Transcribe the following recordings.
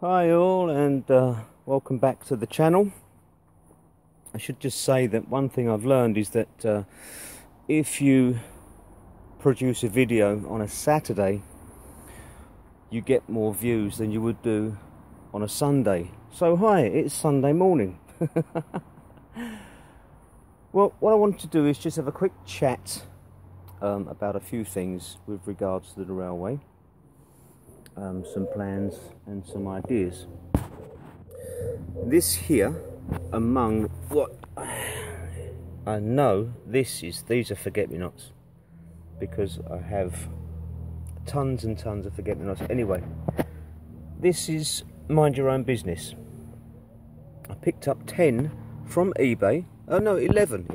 Hi all, and welcome back to the channel. I should just say that one thing I've learned is that if you produce a video on a Saturday, you get more views than you would do on a Sunday. So hi, it's Sunday morning. Well, what I want to do is just have a quick chat about a few things with regards to the railway. Some plans and some ideas. This here, among what I know, these are forget-me-nots, because I have tons and tons of forget-me-nots. Anyway, this is mind your own business. I picked up 10 from eBay. Oh no, 11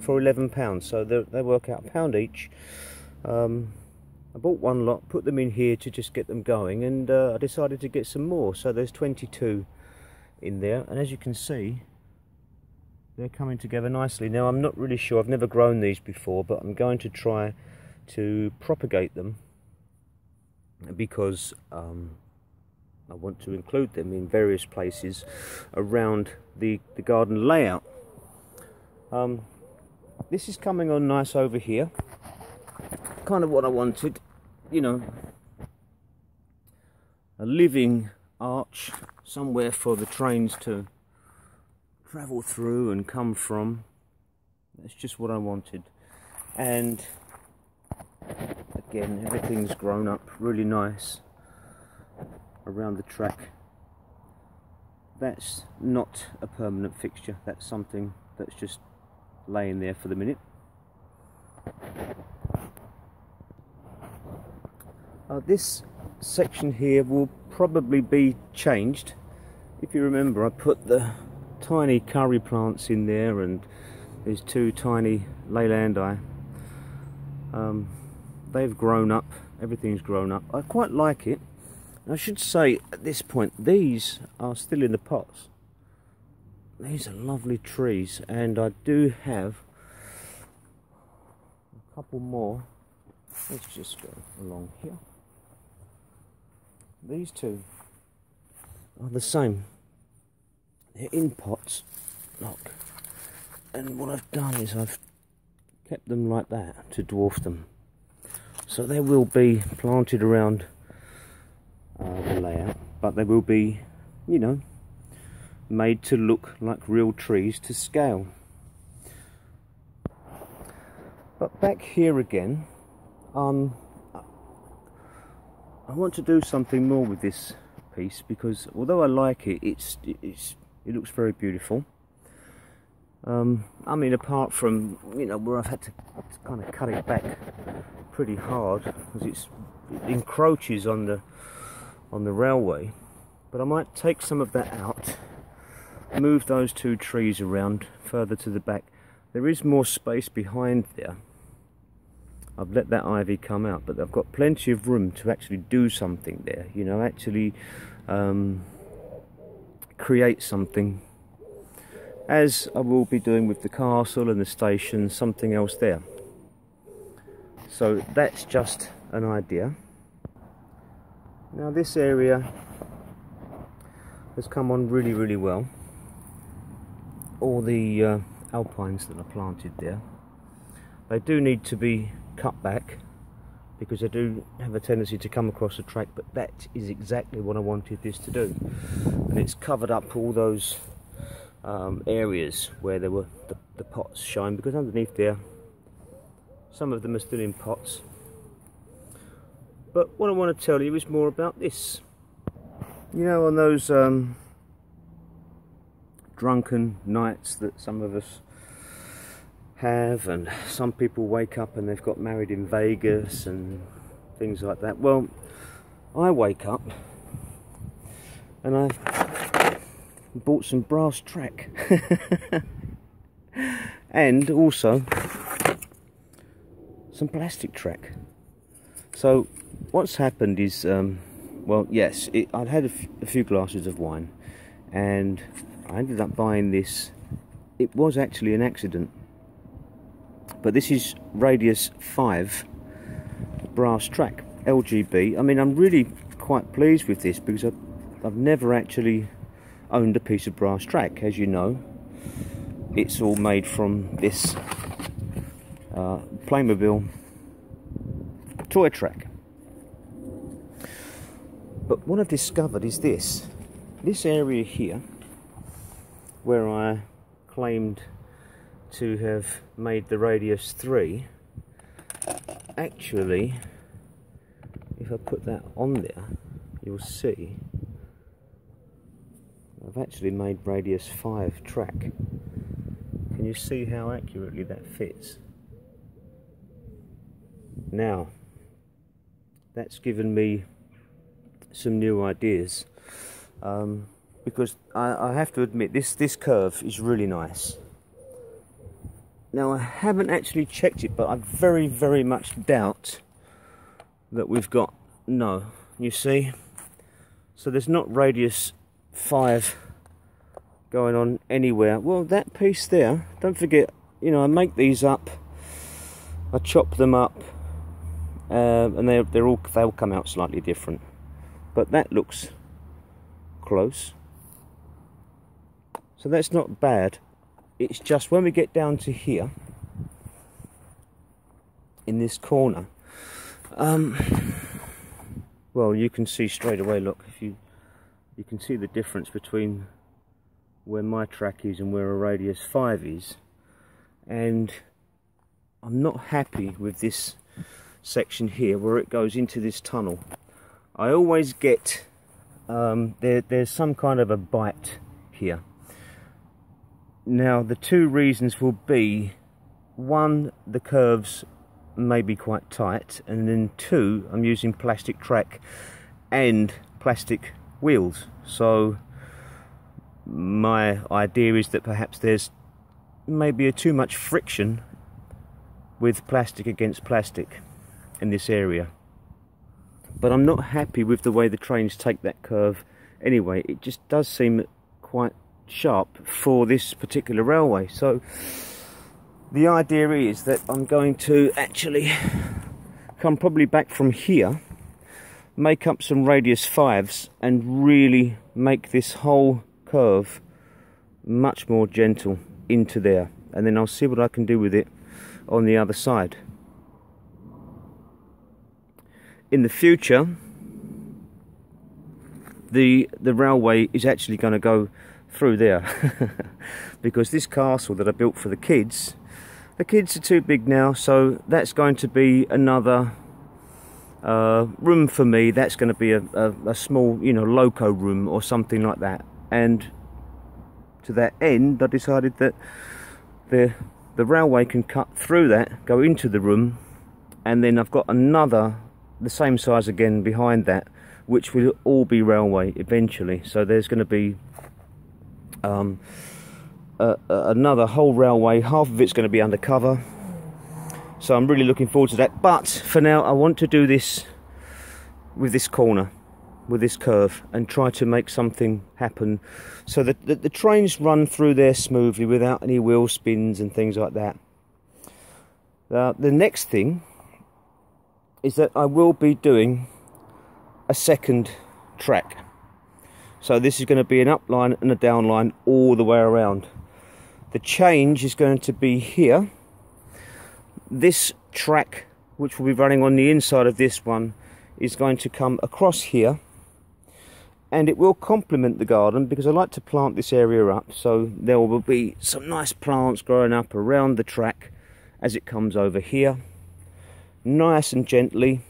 for £11, so they work out £1 each. I bought one lot, put them in here to just get them going, and I decided to get some more. So there's 22 in there, and as you can see, they're coming together nicely. Now I'm not really sure, I've never grown these before, but I'm going to try to propagate them because I want to include them in various places around the garden layout. This is coming on nice over here. Kind of what I wanted, you know, a living arch somewhere for the trains to travel through and come from. That's just what I wanted. And again, everything's grown up really nice around the track. That's not a permanent fixture, that's something that's just laying there for the minute. This section here will probably be changed. If you remember, I put the tiny curry plants in there, and there's two tiny leylandi. They've grown up, everything's grown up. I quite like it. I should say at this point, these are still in the pots. These are lovely trees, and I do have a couple more. Let's just go along here. These two are the same. They're in pots, look. And what I've done is I've kept them like that to dwarf them. So they will be planted around the layout, but they will be, you know, made to look like real trees to scale. But back here again, I want to do something more with this piece, because although I like it, it looks very beautiful. I mean, apart from, you know, where I've had to kind of cut it back pretty hard because it encroaches on the railway. But I might take some of that out, move those two trees around further to the back. There is more space behind there. I've let that ivy come out, but I've got plenty of room to actually do something there, you know, actually create something, as I will be doing with the castle and the station, something else there. So that's just an idea. Now this area has come on really, really well. All the alpines that are planted there, they do need to be cut back because they do have a tendency to come across the track, but that is exactly what I wanted this to do. And it's covered up all those areas where there were the pots showing, because underneath there some of them are still in pots. But what I want to tell you is more about this. You know, on those drunken nights that some of us have, and some people wake up and they've got married in Vegas and things like that. Well, I wake up and I bought some brass track and also some plastic track. So what's happened is, well, yes, I'd had a few glasses of wine and I ended up buying this. It was actually an accident. But this is radius 5 brass track, LGB. I mean, I'm really quite pleased with this because I've never actually owned a piece of brass track. As you know, it's all made from this Playmobil toy track. But what I've discovered is this area here, where I claimed to have made the radius 3, actually, if I put that on there, you'll see I've actually made radius 5 track. Can you see how accurately that fits? Now, that's given me some new ideas, because I have to admit this curve is really nice. Now, I haven't actually checked it, but I very, very much doubt that we've got, no, you see, so there's not radius 5 going on anywhere. Well, that piece there, don't forget, you know, I make these up, I chop them up, and they'll come out slightly different, but that looks close, so that's not bad. It's just when we get down to here in this corner, well, you can see straight away, look, if you can see the difference between where my track is and where a radius 5 is, and I'm not happy with this section here where it goes into this tunnel. I always get there's some kind of a bite here. Now, the two reasons will be, one, the curves may be quite tight, and then two, I'm using plastic track and plastic wheels, so my idea is that perhaps there's maybe too much friction with plastic against plastic in this area. But I'm not happy with the way the trains take that curve anyway. It just does seem quite sharp for this particular railway. So the idea is that I'm going to actually come probably back from here, make up some radius 5s, and really make this whole curve much more gentle into there, and then I'll see what I can do with it on the other side. In the future, the railway is actually going to go through there because this castle that I built for the kids are too big now, so that's going to be another room for me. That's going to be a small, you know, loco room or something like that. And to that end, I decided that the railway can cut through that, go into the room, and then I've got another the same size again behind that, which will all be railway eventually. So there's going to be another whole railway. Half of it's going to be undercover, so I'm really looking forward to that. But for now, I want to do this with this corner, with this curve, and try to make something happen so that the trains run through there smoothly without any wheel spins and things like that. The next thing is that I will be doing a second track. So this is going to be an up line and a down line all the way around. The change is going to be here. This track, which will be running on the inside of this one, is going to come across here, and it will complement the garden because I like to plant this area up, so there will be some nice plants growing up around the track as it comes over here, nice and gently.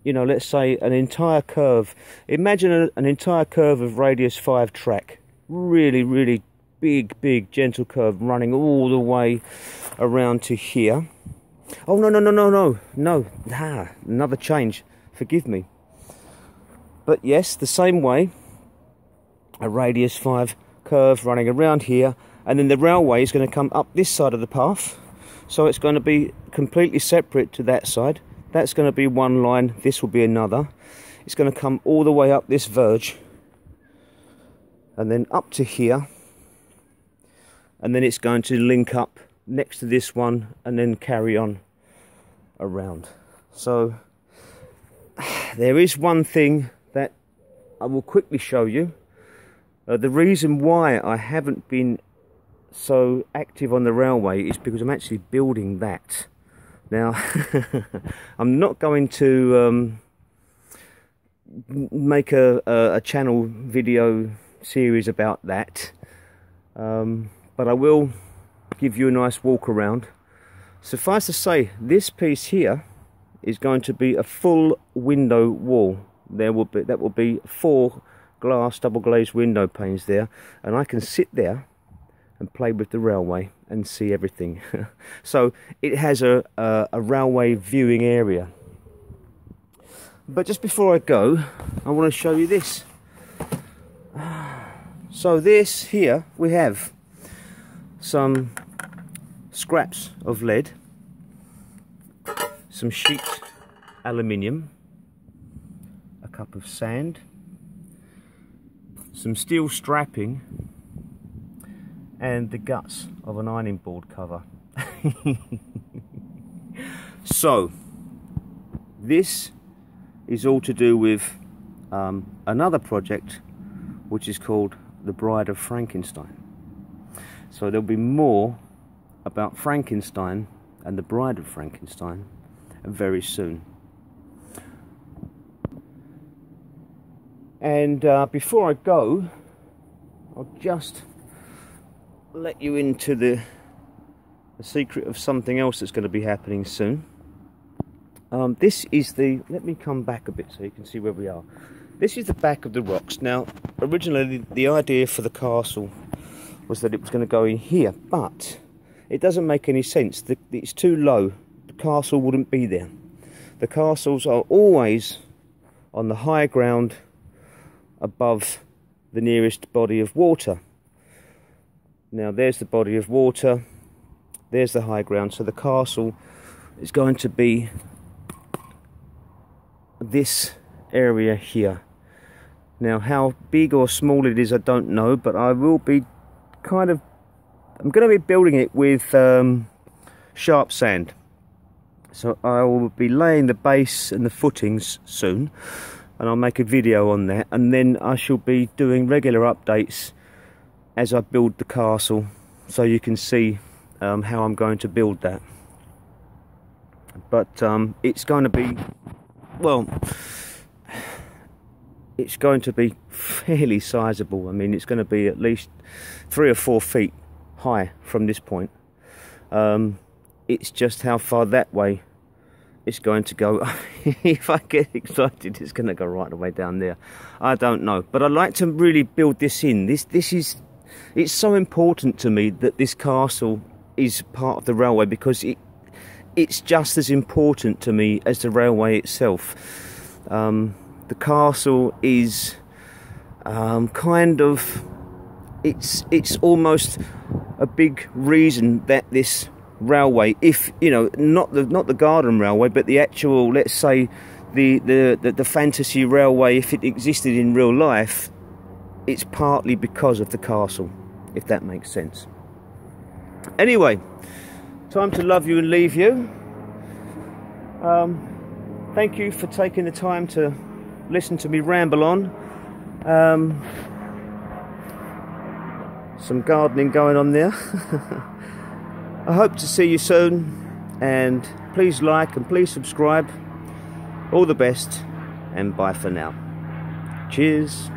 You know, let's say an entire curve. Imagine an entire curve of radius 5 track, really big gentle curve running all the way around to here. Oh no, another change, forgive me. But yes, the same way, a radius 5 curve running around here, and then the railway is going to come up this side of the path, so it's going to be completely separate to that side. That's going to be one line, this will be another. It's going to come all the way up this verge, and then up to here, and then it's going to link up next to this one, and then carry on around. So there is one thing that I will quickly show you the reason why I haven't been so active on the railway is because I'm actually building that. Now, I'm not going to make a channel video series about that, but I will give you a nice walk around. Suffice to say, this piece here is going to be a full window wall. That will be 4 glass double glazed window panes there, and I can sit there and play with the railway and see everything. So it has a railway viewing area. But just before I go, I want to show you this. So this here, we have some scraps of lead, some sheet aluminium, a cup of sand, some steel strapping, and the guts of an ironing board cover. So this is all to do with another project which is called the Bride of Frankenstein. So there'll be more about Frankenstein and the Bride of Frankenstein very soon. And before I go, I'll just let you into the secret of something else that's going to be happening soon. This is the, let me come back a bit so you can see where we are. This is the back of the rocks. Now, originally the idea for the castle was that it was going to go in here, but it doesn't make any sense. It's too low. The castle wouldn't be there. The castles are always on the high ground above the nearest body of water. Now there's the body of water, there's the high ground, so the castle is going to be this area here. Now how big or small it is I don't know, but I will be I'm going to be building it with sharp sand. So I will be laying the base and the footings soon, and I'll make a video on that, and then I shall be doing regular updates as I build the castle, so you can see how I'm going to build that. But it's going to be, well, it's going to be fairly sizable. I mean, it's going to be at least 3 or 4 feet high from this point. It's just how far that way it's going to go. If I get excited, it's going to go right the way down there. I don't know, but I'd like to really build this in. It's so important to me that this castle is part of the railway, because it's just as important to me as the railway itself. The castle is it's almost a big reason that this railway, if you know, not the garden railway, but the actual, let's say the fantasy railway, if it existed in real life, it's partly because of the castle, if that makes sense. Anyway, time to love you and leave you. Thank you for taking the time to listen to me ramble on. Some gardening going on there. I hope to see you soon, and please like and please subscribe. All the best, and bye for now. Cheers.